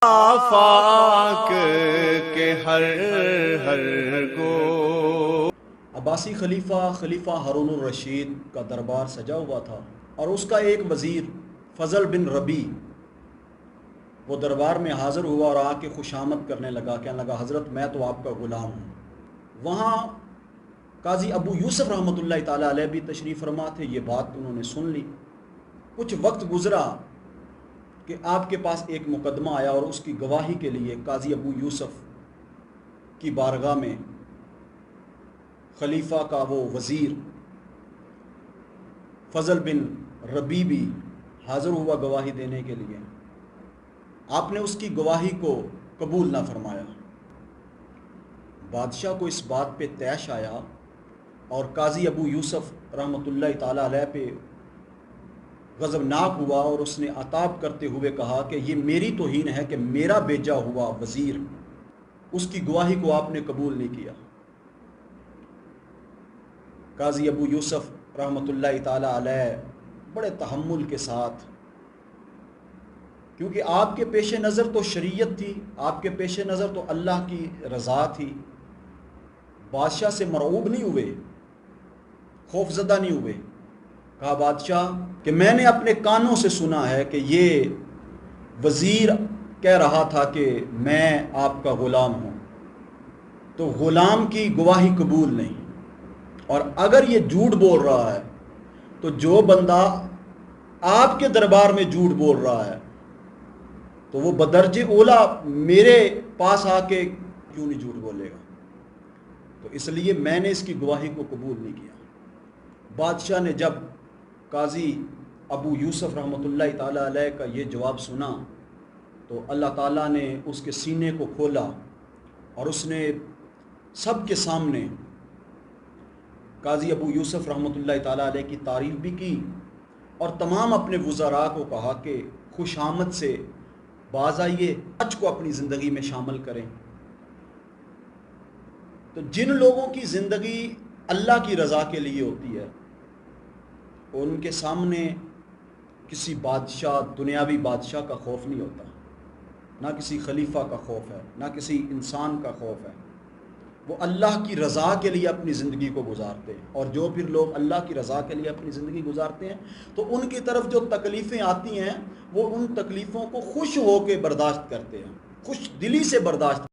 آفاق کے ہر کو عباسی خلیفہ ہارون الرشید کا دربار سجا ہوا تھا اور اس کا ایک وزیر فضل بن ربی وہ دربار میں حاضر ہوا اور آ کے خوشامد کرنے لگا، کہنے لگا حضرت میں تو آپ کا غلام ہوں۔ وہاں قاضی ابو یوسف رحمۃ اللہ تعالیٰ علیہ بھی تشریف فرما تھے، یہ بات انہوں نے سن لی۔ کچھ وقت گزرا کہ آپ کے پاس ایک مقدمہ آیا اور اس کی گواہی کے لیے قاضی ابو یوسف کی بارگاہ میں خلیفہ کا وہ وزیر فضل بن ربی بھی حاضر ہوا گواہی دینے کے لیے۔ آپ نے اس کی گواہی کو قبول نہ فرمایا۔ بادشاہ کو اس بات پہ طیش آیا اور قاضی ابو یوسف رحمۃ اللہ تعالیٰ علیہ پہ غضبناک ہوا اور اس نے عتاب کرتے ہوئے کہا کہ یہ میری توہین ہے کہ میرا بھیجا ہوا وزیر، اس کی گواہی کو آپ نے قبول نہیں کیا۔ قاضی ابو یوسف رحمۃ اللہ تعالیٰ علیہ بڑے تحمل کے ساتھ، کیونکہ آپ کے پیش نظر تو شریعت تھی، آپ کے پیش نظر تو اللہ کی رضا تھی، بادشاہ سے مرعوب نہیں ہوئے، خوف زدہ نہیں ہوئے۔ کہا بادشاہ کہ میں نے اپنے کانوں سے سنا ہے کہ یہ وزیر کہہ رہا تھا کہ میں آپ کا غلام ہوں، تو غلام کی گواہی قبول نہیں، اور اگر یہ جھوٹ بول رہا ہے تو جو بندہ آپ کے دربار میں جھوٹ بول رہا ہے تو وہ بدرج اولا میرے پاس آ کے کیوں نہیں جھوٹ بولے گا؟ تو اس لیے میں نے اس کی گواہی کو قبول نہیں کیا۔ بادشاہ نے جب قاضی ابو یوسف رحمۃ اللہ تعالیٰ علیہ کا یہ جواب سنا تو اللہ تعالیٰ نے اس کے سینے کو کھولا اور اس نے سب کے سامنے قاضی ابو یوسف رحمۃ اللہ تعالیٰ علیہ کی تعریف بھی کی اور تمام اپنے وزراء کو کہا کہ خوش آمد سے باز آئیے، سچ کو اپنی زندگی میں شامل کریں۔ تو جن لوگوں کی زندگی اللہ کی رضا کے لیے ہوتی ہے ان کے سامنے کسی بادشاہ، دنیاوی بادشاہ کا خوف نہیں ہوتا، نہ کسی خلیفہ کا خوف ہے، نہ کسی انسان کا خوف ہے۔ وہ اللہ کی رضا کے لیے اپنی زندگی کو گزارتے ہیں، اور جو پھر لوگ اللہ کی رضا کے لیے اپنی زندگی گزارتے ہیں تو ان کی طرف جو تکلیفیں آتی ہیں وہ ان تکلیفوں کو خوش ہو کے برداشت کرتے ہیں، خوش دلی سے برداشت